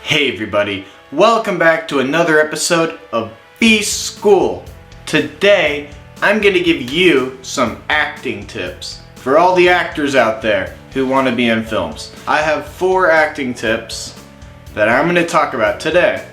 Hey everybody, welcome back to another episode of Feece School. Today, I'm going to give you some acting tips for all the actors out there who want to be in films. I have 4 acting tips that I'm going to talk about today.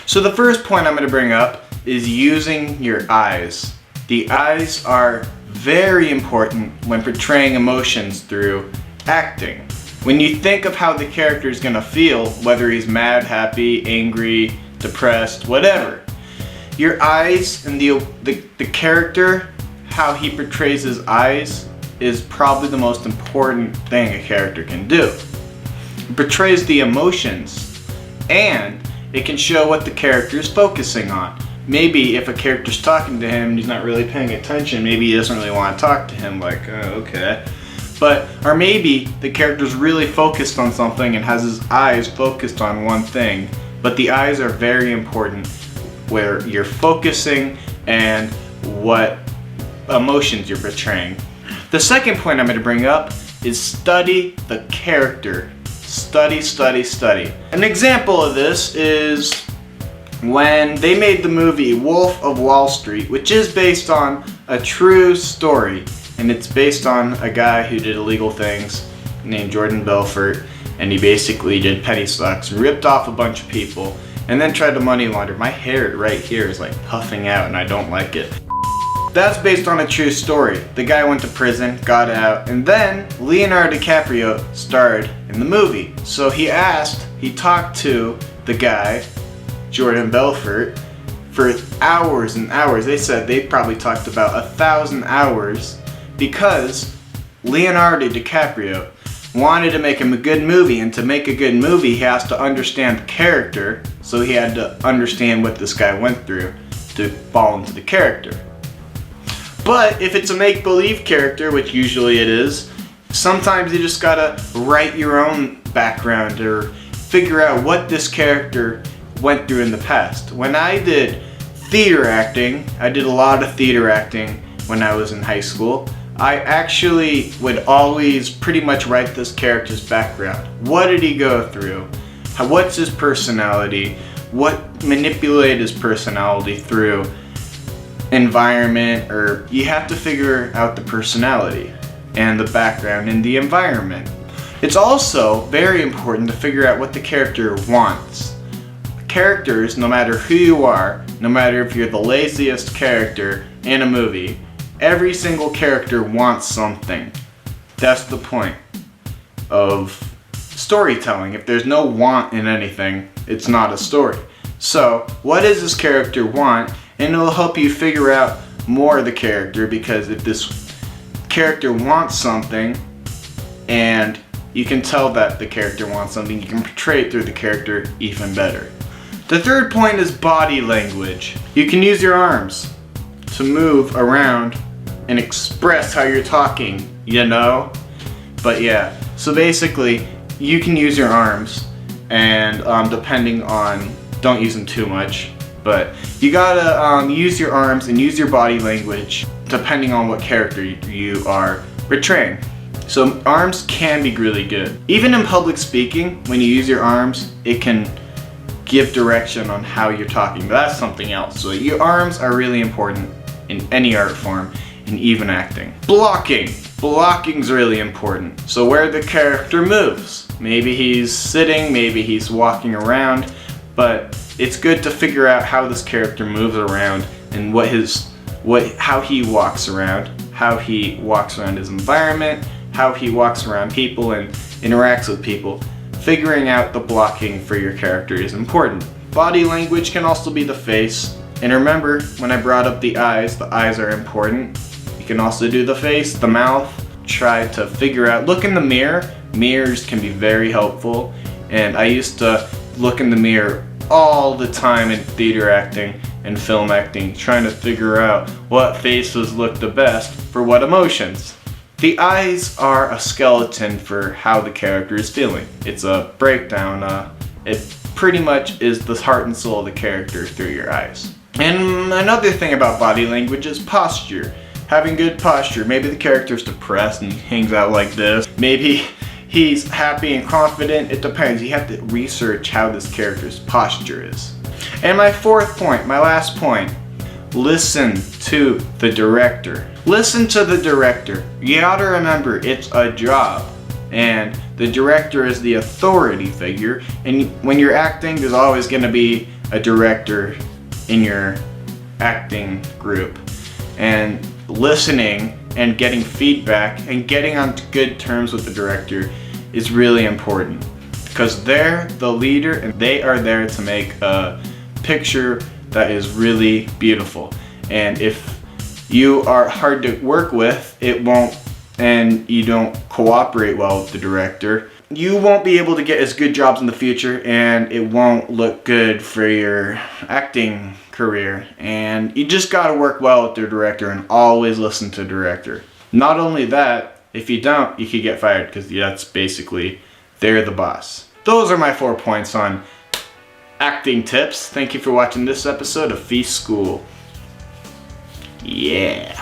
So the first point I'm going to bring up is using your eyes. The eyes are very important when portraying emotions through acting. When you think of how the character is going to feel, whether he's mad, happy, angry, depressed, whatever, your eyes and the character, how he portrays his eyes, is probably the most important thing a character can do. It portrays the emotions, and it can show what the character is focusing on. Maybe if a character's talking to him and he's not really paying attention, maybe he doesn't really want to talk to him, like, oh, okay. Or maybe the character's really focused on something and has his eyes focused on one thing, but the eyes are very important where you're focusing and what emotions you're portraying. The second point I'm going to bring up is study the character. Study, study, study. An example of this is when they made the movie Wolf of Wall Street, which is based on a true story, and it's based on a guy who did illegal things named Jordan Belfort, and he basically did penny stocks, ripped off a bunch of people, and then tried to money launder. My hair right here is like puffing out and I don't like it. That's based on a true story. The guy went to prison, got out, and then Leonardo DiCaprio starred in the movie. So he talked to the guy, Jordan Belfort, for hours and hours. They said they probably talked about 1,000 hours because Leonardo DiCaprio wanted to make him a good movie, and to make a good movie he has to understand the character, so he had to understand what this guy went through to fall into the character. But if it's a make-believe character, which usually it is, sometimes you just gotta write your own background or figure out what this character went through in the past. When I did theater acting, I did a lot of theater acting when I was in high school. I actually would always pretty much write this character's background. What did he go through? What's his personality? What manipulated his personality through environment? Or you have to figure out the personality and the background and the environment. It's also very important to figure out what the character wants. Characters, no matter who you are, no matter if you're the laziest character in a movie, every single character wants something. That's the point of storytelling. If there's no want in anything, it's not a story. So, what does this character want? And it'll help you figure out more of the character, because if this character wants something and you can tell that the character wants something, you can portray it through the character even better. The third point is body language. You can use your arms to move around and express how you're talking, you know? But yeah, so basically, you can use your arms, and depending on, don't use them too much, but you gotta use your arms and use your body language depending on what character you are portraying. So arms can be really good. Even in public speaking, when you use your arms, it can give direction on how you're talking, but that's something else. So your arms are really important in any art form, and even acting. Blocking. Blocking's really important. So where the character moves. Maybe he's sitting, maybe he's walking around, but it's good to figure out how this character moves around and how he walks around his environment, how he walks around people and interacts with people. Figuring out the blocking for your character is important. Body language can also be the face. And remember, when I brought up the eyes are important. You can also do the face, the mouth. Try to figure out, look in the mirror. Mirrors can be very helpful. And I used to look in the mirror all the time in theater acting and film acting, trying to figure out what faces look the best for what emotions. The eyes are a skeleton for how the character is feeling. It's a breakdown. It pretty much is the heart and soul of the character through your eyes. And another thing about body language is posture. Having good posture. Maybe the character's depressed and hangs out like this. Maybe he's happy and confident. It depends. You have to research how this character's posture is. And my fourth point, my last point, listen to the director. Listen to the director. You gotta remember, it's a job. And the director is the authority figure. And when you're acting, there's always gonna be a director in your acting group. And listening and getting feedback and getting on good terms with the director is really important, because they're the leader and they are there to make a picture that is really beautiful. And if you are hard to work with, it won't, and you don't cooperate well with the director, you won't be able to get as good jobs in the future, and it won't look good for your acting career. And you just gotta work well with the director and always listen to the director. Not only that, if you don't, you could get fired, because that's basically, they're the boss. Those are my 4 points on acting tips. Thank you for watching this episode of Feece School. Yeah.